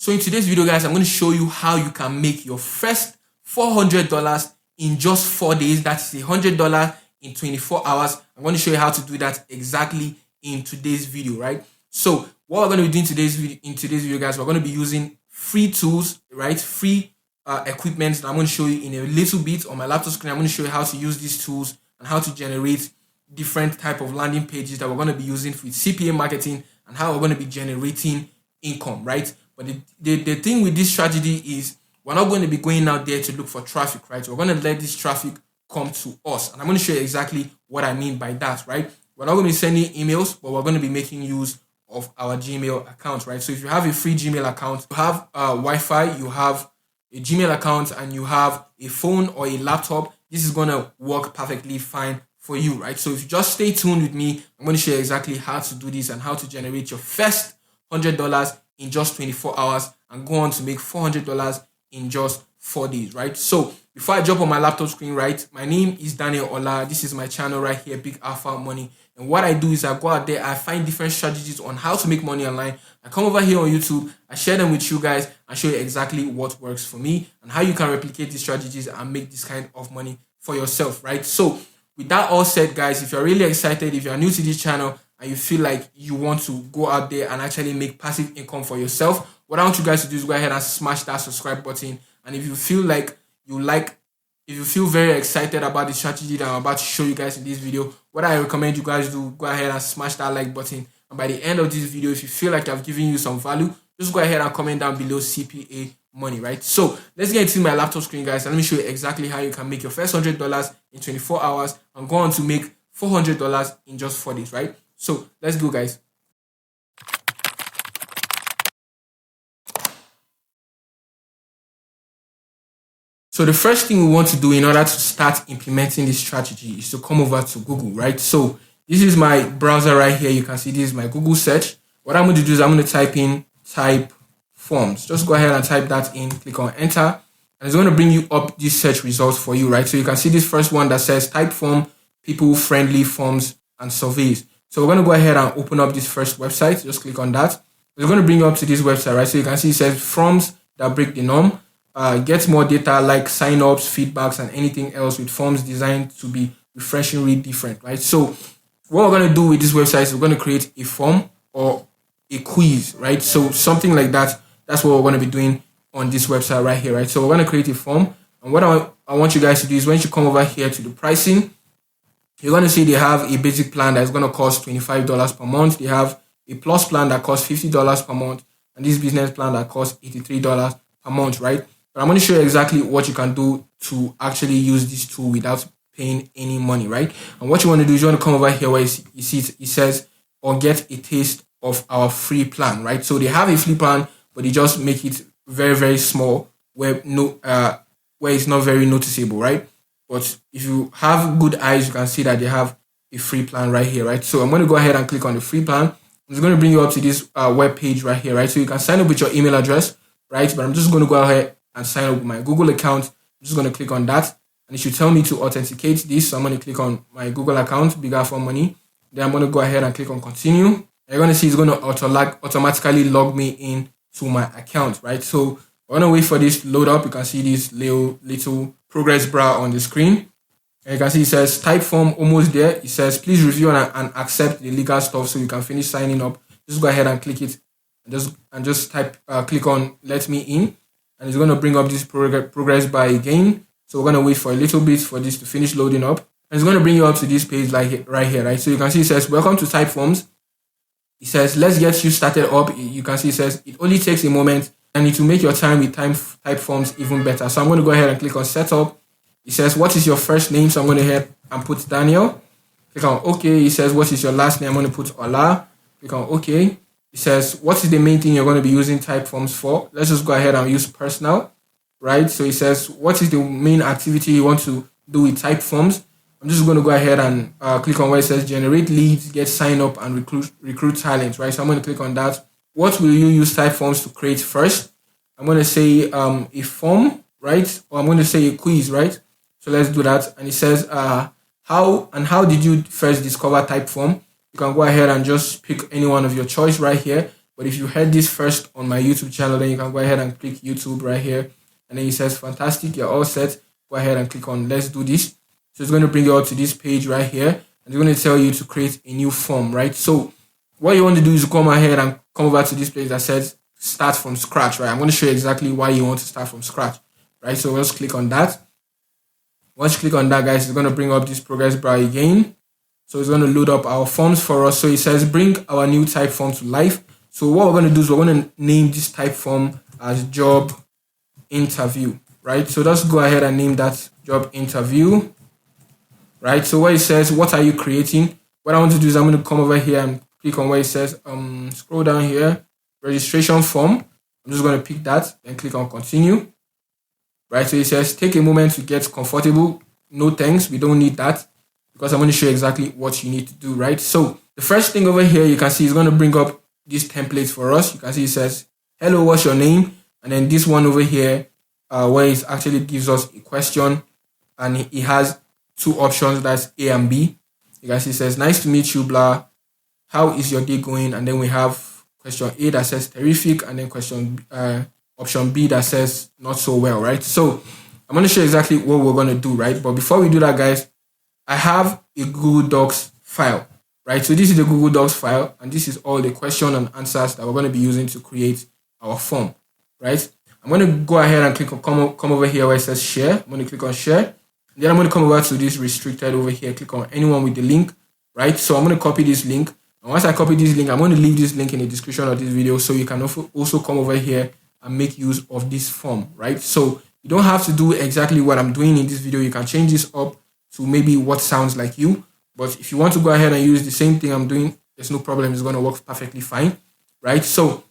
So in today's video, guys, I'm going to show you how you can make your first $400 in just 4 days. That's $100 in 24 hours. I'm going to show you how to do that exactly in today's video, right? So what we're going to be doing in today's video, guys, we're going to be using free tools, right? Free equipment that I'm going to show you in a little bit on my laptop screen. I'm going to show you how to use these tools and how to generate different type of landing pages that we're going to be using with Cpa Marketing and how we're going to be generating income, right? But the thing with this strategy is we're not going to be going out there to look for traffic, right? We're going to let this traffic come to us. And I'm going to show you exactly what I mean by that, right? We're not going to be sending emails, but we're going to be making use of our Gmail account, right? So if you have a free Gmail account, you have Wi-Fi, you have a Gmail account, and you have a phone or a laptop, this is going to work perfectly fine for you, right? So if you just stay tuned with me, I'm going to show you exactly how to do this and how to generate your first $100 in just 24 hours and go on to make $400 in just 4 days, right? So before I jump on my laptop screen, right, my name is Daniel Ola. This is my channel right here, Big Alpha Money. And what I do is I go out there, I find different strategies on how to make money online. I come over here on YouTube, I share them with you guys and show you exactly what works for me and how you can replicate these strategies and make this kind of money for yourself, right? So with that all said, guys, if you're really excited, if you're new to this channel and you feel like you want to go out there and actually make passive income for yourself, what I want you guys to do is go ahead and smash that subscribe button. And if you feel like if you feel very excited about the strategy that I'm about to show you guys in this video, what I recommend you guys do, go ahead and smash that like button. And by the end of this video, if you feel like I've given you some value, just go ahead and comment down below CPA money, right? So let's get into my laptop screen, guys, and let me show you exactly how you can make your first $100 in 24 hours and go on to make $400 in just 4 days, right? So let's go, guys. So the first thing we want to do in order to start implementing this strategy is to come over to Google, right? So this is my browser right here. You can see this is my Google search. What I'm going to do is I'm going to type in type forms. Just go ahead and type that in, click on enter, and it's going to bring you up these search results for you, right? So you can see this first one that says type form, people friendly forms and surveys. So we're going to go ahead and open up this first website. Just click on that. It's going to bring you up to this website, right? So you can see it says forms that break the norm. Get more data like sign-ups, feedbacks, and anything else with forms designed to be refreshingly different, right? So what we're going to do with this website is we're going to create a form or a quiz, right? So something like that. That's what we're going to be doing on this website right here, right? So we're going to create a form. And what I want you guys to do is when you come over here to the pricing, you're going to see they have a basic plan that is going to cost $25 per month. They have a plus plan that costs $50 per month. And this business plan that costs $83 per month, right? But I'm going to show you exactly what you can do to actually use this tool without paying any money, right? And what you want to do is you want to come over here where you see it says, or get a taste of our free plan, right? So they have a free plan, but they just make it very, very small where it's not very noticeable, right? But if you have good eyes, you can see that they have a free plan right here, right? So I'm going to go ahead and click on the free plan. It's going to bring you up to this web page right here, right? So you can sign up with your email address, right? But I'm just going to go ahead and sign up with my Google account. I'm just going to click on that. And it should tell me to authenticate this. So I'm going to click on my Google account, Big Alpha Money. Then I'm going to go ahead and click on continue. And you're going to see it's going to automatically log me in to my account, right? So we're going to wait for this to load up. You can see this little progress bar on the screen. And you can see it says type form almost there. It says please review and accept the legal stuff so you can finish signing up. Just go ahead and click it and just click on let me in. And it's going to bring up this progress bar again. So we're going to wait for a little bit for this to finish loading up. And it's going to bring you up to this page like right here, right? So you can see it says, welcome to Type Forms. It says, let's get you started up. You can see it says, it only takes a moment and it will make your time with Type Forms even better. So I'm going to go ahead and click on Setup. It says, what is your first name? So I'm going to head and put Daniel. Click on OK. It says, what is your last name? I'm going to put Ola. Click on OK. It says, what is the main thing you're going to be using Type Forms for? Let's just go ahead and use personal, right? So it says, what is the main activity you want to do with Type Forms? I'm just going to go ahead and click on where it says, generate leads, get sign up, and recruit talent, right? So I'm going to click on that. What will you use Type Forms to create first? I'm going to say a form, right? Or I'm going to say a quiz, right? So let's do that. And it says, how did you first discover Type Form? You can go ahead and just pick any one of your choice right here. But if you heard this first on my YouTube channel, then you can go ahead and click YouTube right here. And then it says, fantastic, you're all set. Go ahead and click on let's do this. So it's going to bring you out to this page right here. And it's going to tell you to create a new form, right? So what you want to do is come ahead and come over to this place that says start from scratch, right? I'm going to show you exactly why you want to start from scratch, right? So let's click on that. Once you click on that, guys, it's going to bring up this progress bar again. So it's going to load up our forms for us. So it says bring our new type form to life. So what we're going to do is we're going to name this type form as job interview, right? So let's go ahead and name that job interview, right? So where it says, what are you creating? What I want to do is I'm going to come over here and click on where it says, scroll down here, registration form. I'm just going to pick that and click on continue, right? So it says, take a moment to get comfortable. No thanks, we don't need that because I'm going to show you exactly what you need to do, right? So the first thing over here, you can see is going to bring up this template for us. You can see it says, hello, what's your name? And then this one over here, where it actually gives us a question and it has two options, that's A and B. You can see it says, nice to meet you, blah. How is your day going? And then we have question A that says terrific, and then option B that says not so well, right? So I'm going to show you exactly what we're going to do, right? But before we do that, guys, I have a Google Docs file, right? So this is the Google Docs file, and this is all the question and answers that we're going to be using to create our form, right? I'm going to go ahead and click on come over here where it says share. I'm going to click on share. Then I'm going to come over to this restricted over here, click on anyone with the link, right? So I'm going to copy this link. And once I copy this link, I'm going to leave this link in the description of this video so you can also come over here and make use of this form, right? So you don't have to do exactly what I'm doing in this video. You can change this up to maybe what sounds like you. But if you want to go ahead and use the same thing I'm doing, there's no problem. It's going to work perfectly fine, right? So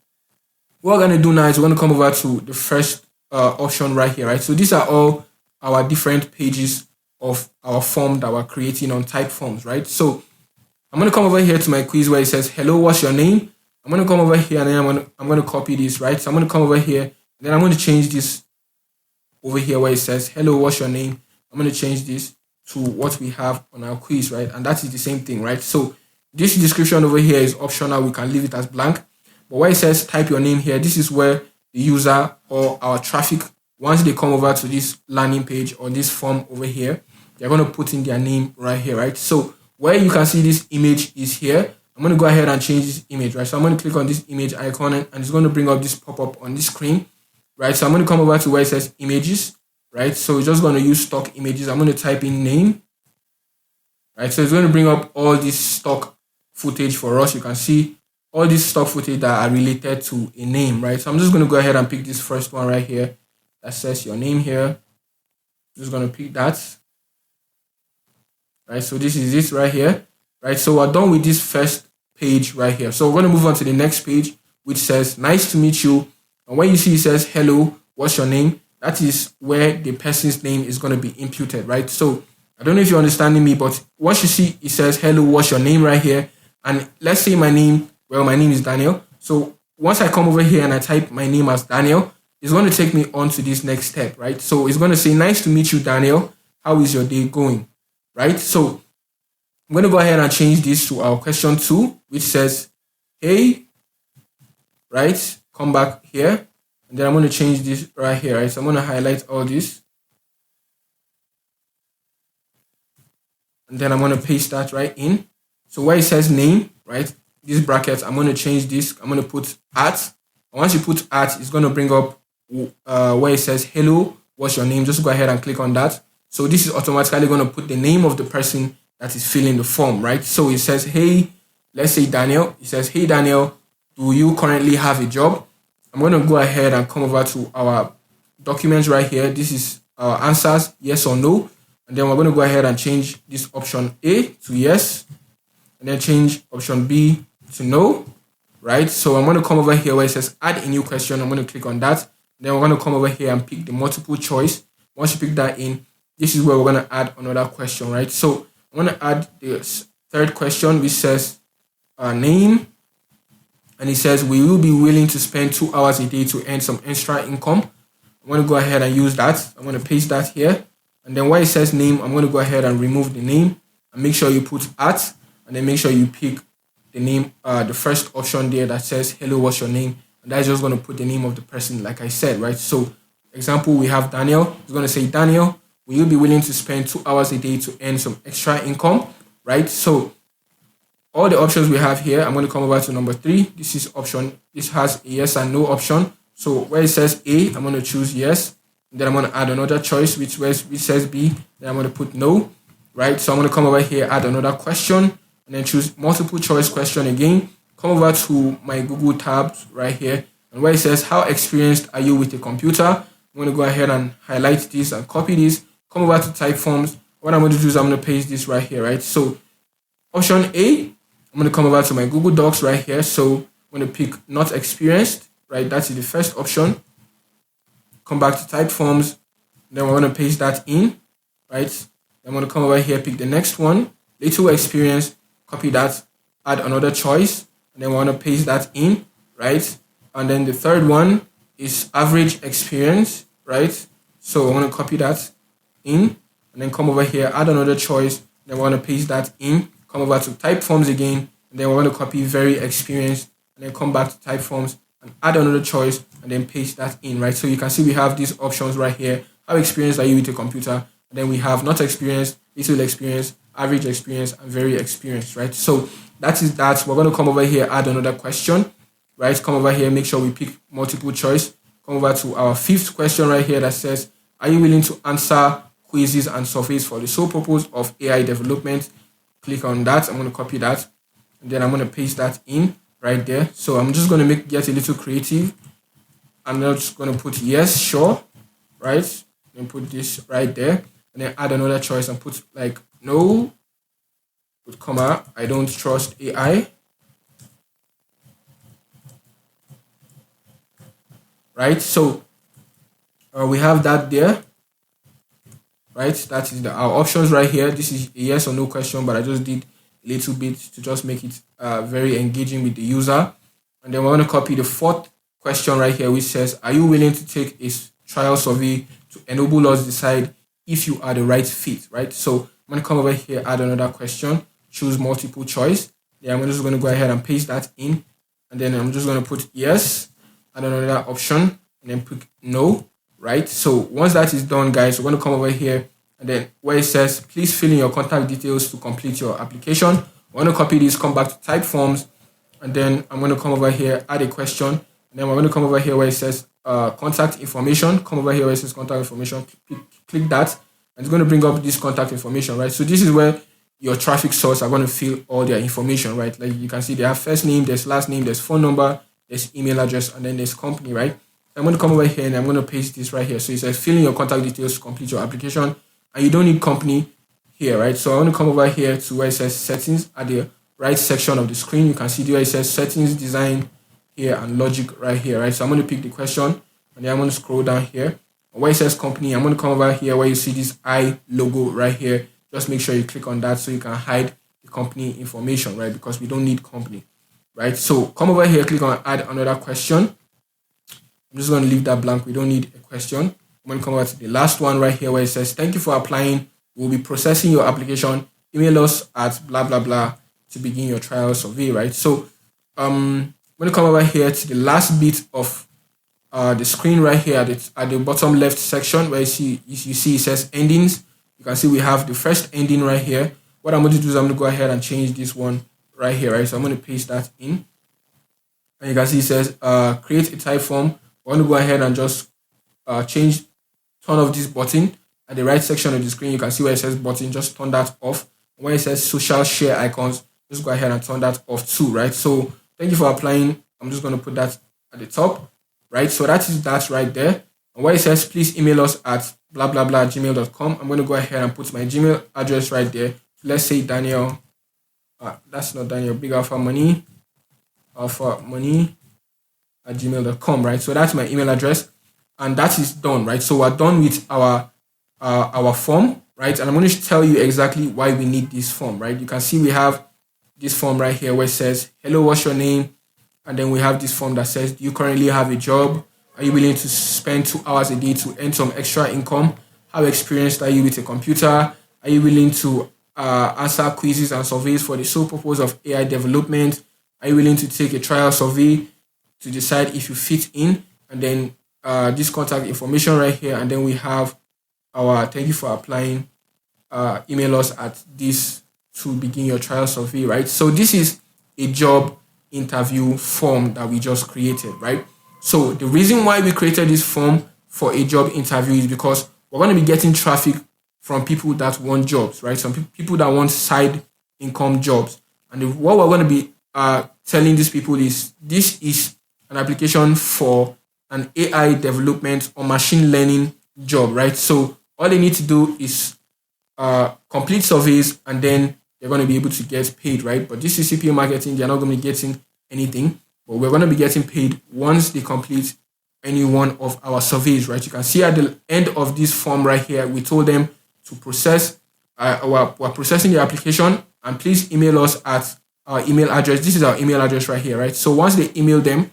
what we're going to do now is we're going to come over to the first option right here, right? So these are all our different pages of our form that we're creating on type forms, right? So I'm going to come over here to my quiz where it says, hello, what's your name? I'm going to come over here and then I'm going to copy this, right? So I'm going to come over here and then I'm going to change this over here where it says, hello, what's your name? I'm going to change this to what we have on our quiz, right? And that is the same thing, right? So this description over here is optional. We can leave it as blank. But where it says type your name here, this is where the user or our traffic, once they come over to this landing page or this form over here, they're going to put in their name right here, right? So where you can see this image is here. I'm going to go ahead and change this image, right? So I'm going to click on this image icon and it's going to bring up this pop-up on this screen, right? So I'm going to come over to where it says images, right? So we're just going to use stock images. I'm going to type in name, right? So it's going to bring up all this stock footage for us. You can see all this stock footage that are related to a name, right? So I'm just going to go ahead and pick this first one right here that says your name here. I'm just going to pick that, right? So this is it right here, right? So we're done with this first page right here. So we're going to move on to the next page, which says, nice to meet you. And when you see it says, hello, what's your name? That is where the person's name is going to be imputed, right? So I don't know if you're understanding me, but once you see it says, hello, what's your name right here? And let's say my name is Daniel. So once I come over here and I type my name as Daniel, it's going to take me on to this next step, right? So it's going to say, nice to meet you, Daniel. How is your day going? Right? So I'm going to go ahead and change this to our question 2, which says, hey, right? Come back here. And then I'm going to change this right here, right? So I'm going to highlight all this. And then I'm going to paste that right in. So where it says name, right? These brackets, I'm going to change this. I'm going to put at. And once you put at, it's going to bring up where it says, hello, what's your name? Just go ahead and click on that. So this is automatically going to put the name of the person that is filling the form, right? So it says, hey, let's say Daniel. It says, hey, Daniel, do you currently have a job? I'm going to go ahead and come over to our documents right here. This is our answers, yes or no. And then we're going to go ahead and change this option A to yes. And then change option B to no, right? So I'm going to come over here where it says add a new question. I'm going to click on that. Then we're going to come over here and pick the multiple choice. Once you pick that in, this is where we're going to add another question, right? So I'm going to add the third question, which says name. And it says, will you be willing to spend 2 hours a day to earn some extra income? I'm going to go ahead and use that. I'm going to paste that here. And then where it says name, I'm going to go ahead and remove the name and make sure you put at, and then make sure you pick the name, the first option there that says hello, what's your name? And that's just going to put the name of the person, like I said, right? So, example, we have Daniel. It's going to say, Daniel, will you be willing to spend 2 hours a day to earn some extra income, right? So, all the options we have here, I'm going to come over to number 3. This is option. This has a yes and no option. So where it says A, I'm going to choose yes. Then I'm going to add another choice, which says B. Then I'm going to put no, right? So I'm going to come over here, add another question, and then choose multiple choice question again. Come over to my Google tabs right here. And where it says, how experienced are you with a computer? I'm going to go ahead and highlight this and copy this. Come over to type forms. What I'm going to do is I'm going to paste this right here, right? So option A, I'm going to come over to my Google Docs right here. So I'm going to pick not experienced, right? That's the first option. Come back to type forms. Then we're going to paste that in, right? Then I'm going to come over here, pick the next one, little experience, copy that, add another choice. And then we're going to paste that in, right? And then the third one is average experience, right? So I'm going to copy that in and then come over here, add another choice. Then we're going to paste that in. Come over to type forms again, and then we're going to copy very experienced, and then come back to type forms and add another choice, and then paste that in, right? So you can see we have these options right here. How experienced are you with a computer? And then we have not experienced, little experience, average experience, and very experienced, right? So that is that. We're going to come over here, add another question, right? Come over here, make sure we pick multiple choice. Come over to our 5th question right here that says, are you willing to answer quizzes and surveys for the sole purpose of AI development? Click on that. I'm going to copy that, and then I'm going to paste that in right there. So I'm just going to get a little creative. I'm not just going to put yes, sure, right? And put this right there, and then add another choice and put like no, put comma, I don't trust AI, right? So we have that there. Right, that is our options right here. This is a yes or no question, but I just did a little bit to just make it very engaging with the user. And then we're going to copy the 4th question right here, which says, are you willing to take a trial survey to enable us decide if you are the right fit, right? So I'm going to come over here, add another question, choose multiple choice. Then I'm just going to go ahead and paste that in. And then I'm just going to put yes, add another option, and then put no. Right, so once that is done, guys, we're going to come over here, and then where it says please fill in your contact details to complete your application, we're going to copy this, come back to type forms, and then I'm going to come over here, add a question, and then we're going to come over here where it says contact information. Come over here where it says contact information, click that, and it's going to bring up this contact information, right? So this is where your traffic source are going to fill all their information, right? Like you can see they have first name, there's last name, there's phone number, there's email address, and then there's company, right? I'm going to come over here and I'm going to paste this right here. So it says fill in your contact details to complete your application, and you don't need company here, right? So I want to come over here to where it says settings at the right section of the screen. You can see where it says settings, design here, and logic right here, right? So I'm going to pick the question, and then I'm going to scroll down here. Where it says company, I'm going to come over here where you see this I logo right here. Just make sure you click on that so you can hide the company information, right? Because we don't need company, right? So come over here, click on add another question. I'm just going to leave that blank. We don't need a question. I'm going to come over to the last one right here where it says, thank you for applying. We'll be processing your application. Email us at blah, blah, blah to begin your trial survey, right? So I'm going to come over here to the last bit of the screen right here at the bottom left section where you see it says endings. You can see we have the first ending right here. What I'm going to do is I'm going to go ahead and change this one right here, right? So I'm going to paste that in. And you can see it says create a type form. We're going to go ahead and just turn off this button at the right section of the screen. You can see where it says button, just turn that off. When it says social share icons, just go ahead and turn that off too, right? So thank you for applying. I'm just going to put that at the top, right? So that is that right there. And where it says please email us at blah blah blah gmail.com, I'm going to go ahead and put my Gmail address right there. Let's say Daniel, that's not Daniel, Big Alpha Money at gmail.com, right? So that's my email address, and that is done, right? So we're done with our form, right? And I'm going to tell you exactly why we need this form, right? You can see we have this form right here where it says, hello, what's your name? And then we have this form that says, do you currently have a job? Are you willing to spend 2 hours a day to earn some extra income? How experienced are you with a computer? Are you willing to answer quizzes and surveys for the sole purpose of AI development? Are you willing to take a trial survey to decide if you fit in? And then this contact information right here, and then we have our thank you for applying. Email us at this to begin your trial survey, right? So this is a job interview form that we just created, right? So the reason why we created this form for a job interview is because we're going to be getting traffic from people that want jobs, right? Some people that want side income jobs. And what we're going to be telling these people is this is an application for an AI development or machine learning job, right? So all they need to do is complete surveys, and then they're going to be able to get paid, right? But this is Cpa Marketing. They're not going to be getting anything, but we're going to be getting paid once they complete any one of our surveys, right? You can see at the end of this form right here, we told them to process, we're processing the application, and please email us at our email address. This is our email address right here, right? So once they email them,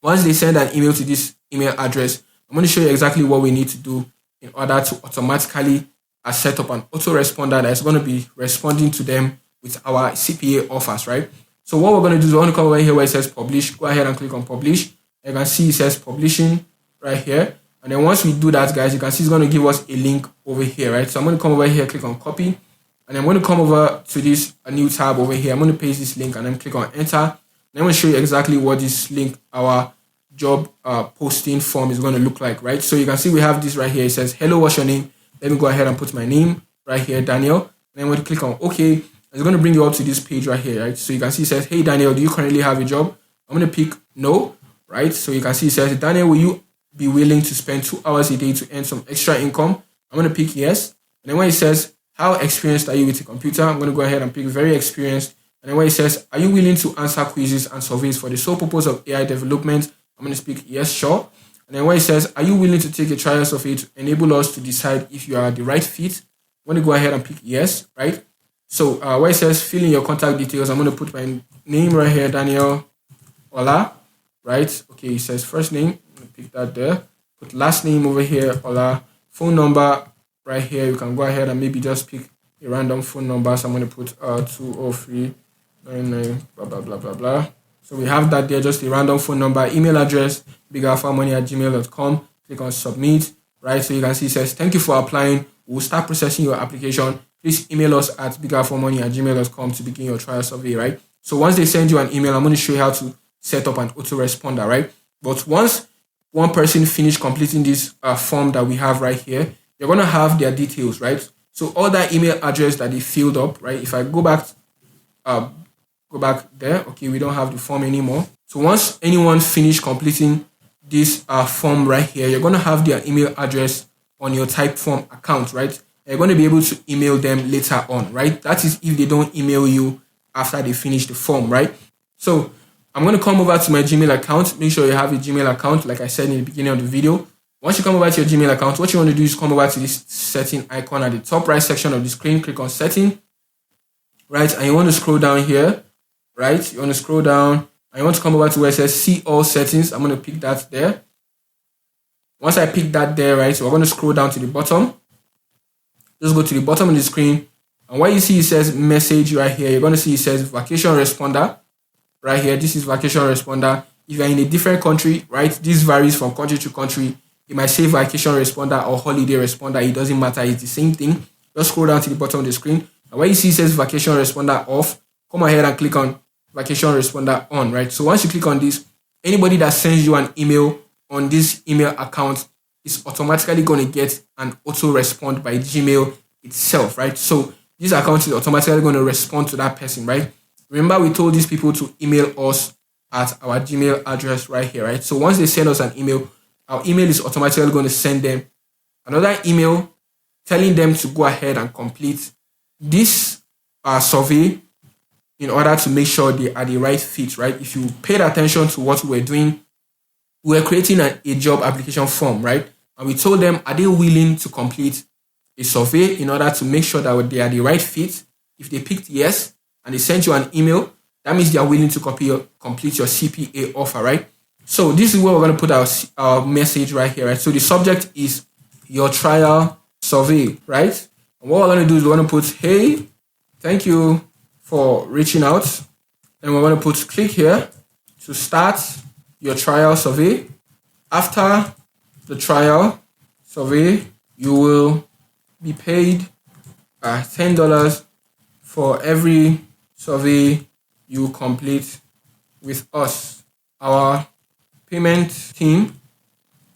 once they send an email to this email address, I'm going to show you exactly what we need to do in order to automatically set up an autoresponder that is going to be responding to them with our CPA offers, right? So what we're going to do is we're going to come over here where it says publish. Go ahead and click on publish. You can see it says publishing right here. And then once we do that, guys, you can see it's going to give us a link over here, right? So I'm going to come over here, click on copy. And I'm going to come over to this new tab over here. I'm going to paste this link and then click on enter. And I'm going to show you exactly what this link, our job posting form is going to look like, right? So you can see we have this right here. It says, hello, what's your name? Let me go ahead and put my name right here, Daniel. And then I'm going to click on OK. It's going to bring you up to this page right here, right? So you can see it says, hey, Daniel, do you currently have a job? I'm going to pick no, right? So you can see it says, Daniel, will you be willing to spend 2 hours a day to earn some extra income? I'm going to pick yes. And then when it says, how experienced are you with a computer? I'm going to go ahead and pick very experienced. And then when it says, are you willing to answer quizzes and surveys for the sole purpose of AI development? I'm going to speak yes, sure. And then when it says, are you willing to take a trial survey to enable us to decide if you are the right fit? I'm going to go ahead and pick yes, right? So where it says, fill in your contact details, I'm going to put my name right here, Daniel Ola, right? Okay, it says first name, I'm going to pick that there. Put last name over here, Ola. Phone number right here, you can go ahead and maybe just pick a random phone number. So I'm going to put 20399, blah, blah, blah, blah, blah. So we have that there, just a random phone number, email address, bigalphamoney@gmail.com. Click on submit, right? So you can see it says, thank you for applying. We'll start processing your application. Please email us at bigalphamoney@gmail.com to begin your trial survey, right? So once they send you an email, I'm going to show you how to set up an autoresponder, right? But once one person finish completing this form that we have right here, you're going to have their details, right? So all that email address that they filled up, right? If I go back there, okay, we don't have the form anymore. So once anyone finish completing this form right here, you're going to have their email address on your Typeform account, right? You're going to be able to email them later on, right? That is if they don't email you after they finish the form, right? So I'm going to come over to my Gmail account. Make sure you have a Gmail account, like I said in the beginning of the video. Once you come over to your Gmail account, what you want to do is come over to this setting icon at the top right section of the screen. Click on setting, right? And you want to scroll down here, right? You want to scroll down and you want to come over to where it says see all settings. I'm going to pick that there. Once I pick that there, right, so we're going to scroll down to the bottom. Just go to the bottom of the screen. And what you see, it says message right here. You're going to see it says vacation responder right here. This is vacation responder. If you're in a different country, right, this varies from country to country. You might say vacation responder or holiday responder. It doesn't matter. It's the same thing. Just scroll down to the bottom of the screen. And what you see, it says vacation responder off. Come ahead and click on vacation responder on, right? So once you click on this, anybody that sends you an email on this email account is automatically going to get an auto respond by Gmail itself, right? So this account is automatically going to respond to that person, right? Remember, we told these people to email us at our Gmail address right here, right? So once they send us an email, our email is automatically going to send them another email telling them to go ahead and complete this survey in order to make sure they are the right fit, right? If you paid attention to what we were doing, we were creating a job application form, right? And we told them, are they willing to complete a survey in order to make sure that they are the right fit? If they picked yes and they sent you an email, that means they are willing to complete your CPA offer, right? So this is where we're going to put our message right here, right? So the subject is your trial survey, right? And what we're going to do is we're going to put, hey, thank you for reaching out. And we're going to put click here to start your trial survey. After the trial survey, you will be paid $10 for every survey you complete with us. Our payment team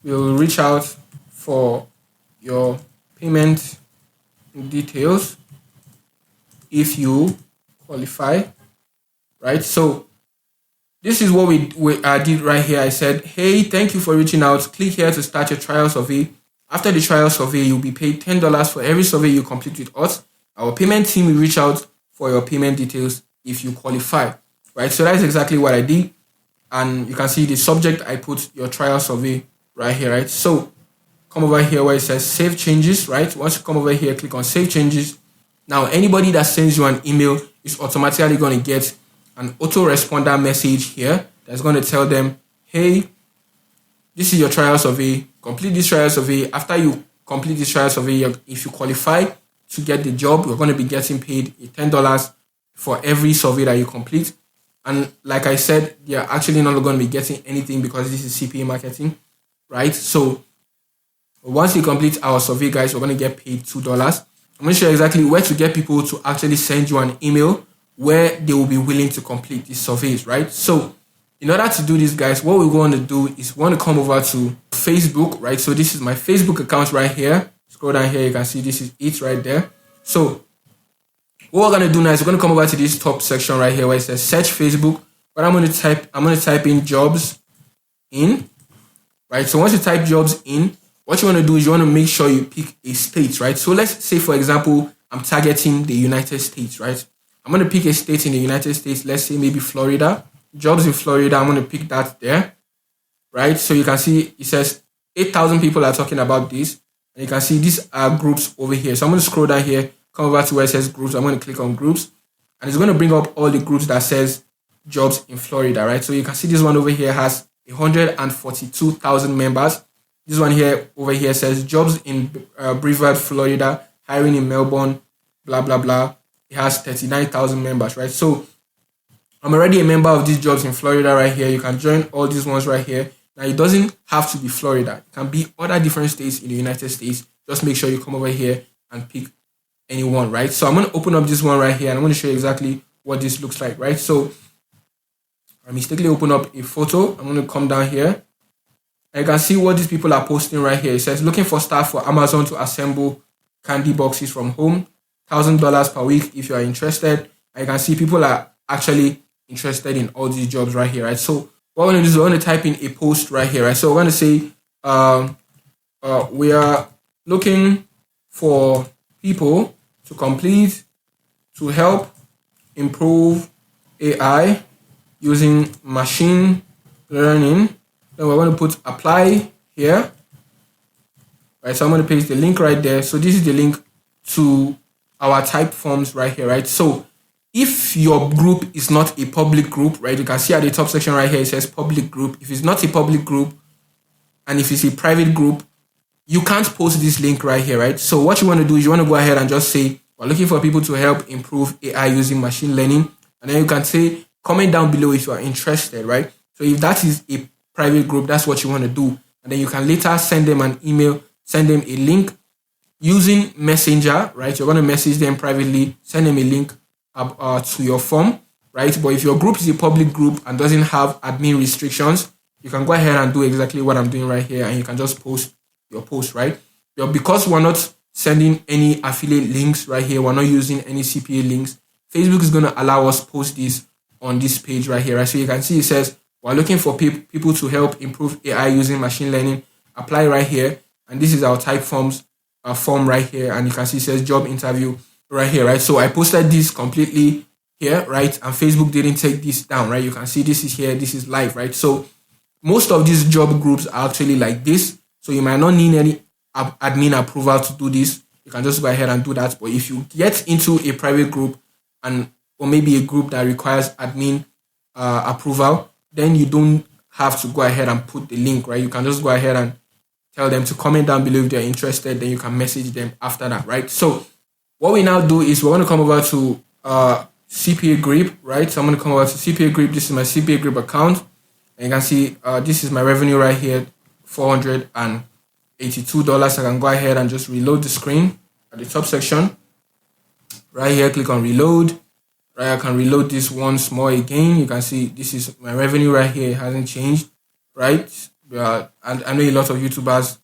will reach out for your payment details if you qualify, right? So this is what we did right here. I said, hey, thank you for reaching out. Click here to start your trial survey. After the trial survey, you'll be paid $10 for every survey you complete with us. Our payment team will reach out for your payment details if you qualify, right? So that's exactly what I did. And you can see the subject, I put your trial survey right here, right? So come over here where it says save changes, right? Once you come over here, click on save changes. Now, anybody that sends you an email is automatically going to get an autoresponder message here that's going to tell them, hey, this is your trial survey. Complete this trial survey. After you complete this trial survey, if you qualify to get the job, you're going to be getting paid $10 for every survey that you complete. And like I said, you're actually not going to be getting anything because this is Cpa Marketing, right? So once you complete our survey, guys, we're going to get paid $2. I'm going to show you exactly where to get people to actually send you an email where they will be willing to complete these surveys, right? So in order to do this, guys, what we're going to do is we want to come over to Facebook, right? So this is my Facebook account right here. Scroll down here, you can see this is it right there. So what we're going to do now is we're going to come over to this top section right here where it says search Facebook. But I'm going to type in jobs in, right? So once you type jobs in, what you want to do is you want to make sure you pick a state, right? So let's say, for example, I'm targeting the United States, right? I'm going to pick a state in the United States. Let's say maybe Florida. Jobs in Florida, I'm going to pick that there, right? So you can see it says 8,000 people are talking about this. And you can see these are groups over here. So I'm going to scroll down here, come over to where it says groups. I'm going to click on groups. And it's going to bring up all the groups that says jobs in Florida, right? So you can see this one over here has 142,000 members. This one here over here says jobs in Brevard, Florida, hiring in Melbourne, blah, blah, blah. It has 39,000 members, right? So I'm already a member of these jobs in Florida right here. You can join all these ones right here. Now, it doesn't have to be Florida. It can be other different states in the United States. Just make sure you come over here and pick any one, right? So I'm going to open up this one right here and I'm going to show you exactly what this looks like, right? So I mistakenly open up a photo. I'm going to come down here. And you can see what these people are posting right here. It says, looking for staff for Amazon to assemble candy boxes from home. $1,000 per week if you are interested. And you can see people are actually interested in all these jobs right here, right? So what we're going to do is we're going to type in a post right here, right? So we're going to say, we are looking for people to help improve AI using machine learning. Then we're going to put apply here, right? So I'm going to paste the link right there. So this is the link to our type forms right here, right? So if your group is not a public group, right, you can see at the top section right here, it says public group. If it's not a public group and if it's a private group, you can't post this link right here, right? So what you want to do is you want to go ahead and just say, we're looking for people to help improve AI using machine learning. And then you can say, comment down below if you are interested, right? So if that is a private group, that's what you want to do. And then you can later send them an email, send them a link using Messenger, right? You're going to message them privately, send them a link to your form, right? But if your group is a public group and doesn't have admin restrictions, you can go ahead and do exactly what I'm doing right here, and you can just post your post, right? But because we're not sending any affiliate links right here, we're not using any CPA links, Facebook is going to allow us post this on this page right here, right? So you can see it says, we're looking for people to help improve AI using machine learning. Apply right here. And this is our type forms form right here. And you can see it says job interview right here, right? So I posted this completely here, right? And Facebook didn't take this down, right? You can see this is here, this is live, right? So most of these job groups are actually like this. So you might not need any admin approval to do this. You can just go ahead and do that. But if you get into a private group or maybe a group that requires admin approval, then you don't have to go ahead and put the link, right? You can just go ahead and tell them to comment down below if they're interested. Then you can message them after that, right? So what we now do is we're going to come over to Cpagrip, right? So I'm going to come over to Cpagrip. This is my Cpagrip account. And you can see this is my revenue right here, $482. I can go ahead and just reload the screen at the top section. Right here, click on reload. Right, I can reload this once more again. You can see this is my revenue right here. It hasn't changed, right? And I know a lot of YouTubers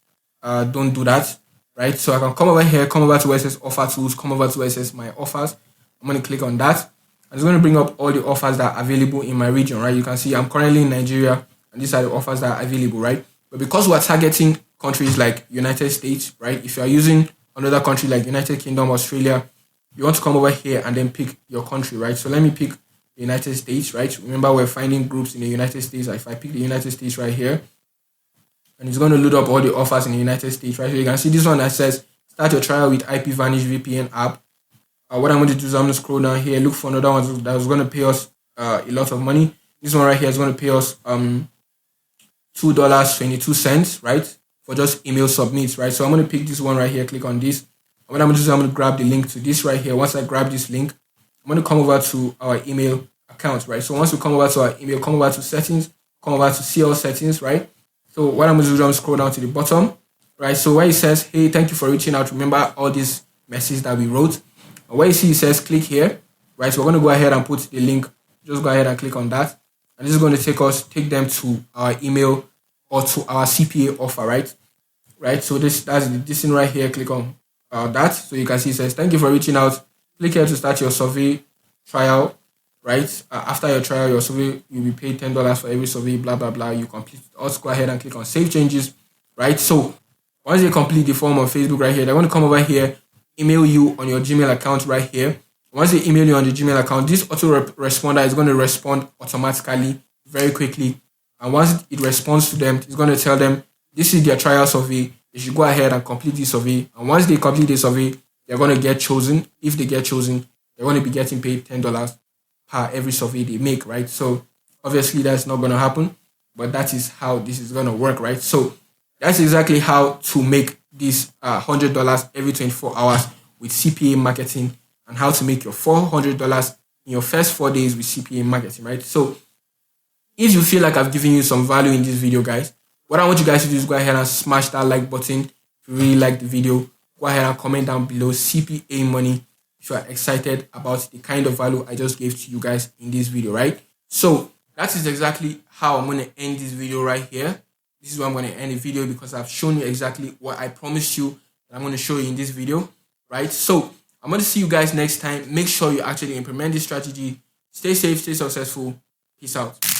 don't do that, right? So I can come over here, come over to where it says offer tools, come over to where it says my offers. I'm going to click on that. I'm just going to bring up all the offers that are available in my region, right? You can see I'm currently in Nigeria, and these are the offers that are available, right? But because we're targeting countries like United States, right? If you are using another country like United Kingdom, Australia, you want to come over here and then pick your country, right? So let me pick the United States, right? Remember, we're finding groups in the United States. If I pick the United States right here, and it's going to load up all the offers in the United States, right? So you can see this one that says start your trial with IPVanish VPN app. What I'm going to do is I'm going to scroll down here, look for another one that was going to pay us a lot of money. This one right here is going to pay us $2.22, right? For just email submits, right? So I'm going to pick this one right here, click on this. And what I'm going to do is I'm going to grab the link to this right here. Once I grab this link, I'm going to come over to our email account, right? So once we come over to our email, come over to settings, come over to see all settings, right? So what I'm going to do is I'm going to scroll down to the bottom, right? So where it says, hey, thank you for reaching out. Remember all these messages that we wrote. And where you see it says click here, right? So we're going to go ahead and put the link. Just go ahead and click on that. And this is going to take them to our email or to our CPA offer, right? Right. So that's this thing right here. Click on that. So you can see it says, thank you for reaching out. Click here to start your survey trial, right? After your trial, your survey, you'll be paid $10 for every survey, blah, blah, blah. You complete it. Also go ahead and click on save changes, right? So once you complete the form on Facebook right here, they're going to come over here, email you on your Gmail account right here. Once they email you on the Gmail account, this auto responder is going to respond automatically, very quickly. And once it responds to them, it's going to tell them this is their trial survey. They should go ahead and complete the survey. And once they complete the survey, they're going to get chosen. If they get chosen, they're going to be getting paid $10 per every survey they make, right? So obviously that's not going to happen, but that is how this is going to work, right? So that's exactly how to make this $100 every 24 hours with CPA marketing, and how to make your $400 in your first 4 days with CPA marketing, right? So if you feel like I've given you some value in this video, guys, what I want you guys to do is go ahead and smash that like button. If you really like the video, go ahead and comment down below CPA money if you are excited about the kind of value I just gave to you guys in this video, right? So that is exactly how I'm going to end this video right here. This is where I'm going to end the video, because I've shown you exactly what I promised you that I'm going to show you in this video, right? So I'm going to see you guys next time. Make sure you actually implement this strategy. Stay safe, stay successful. Peace out.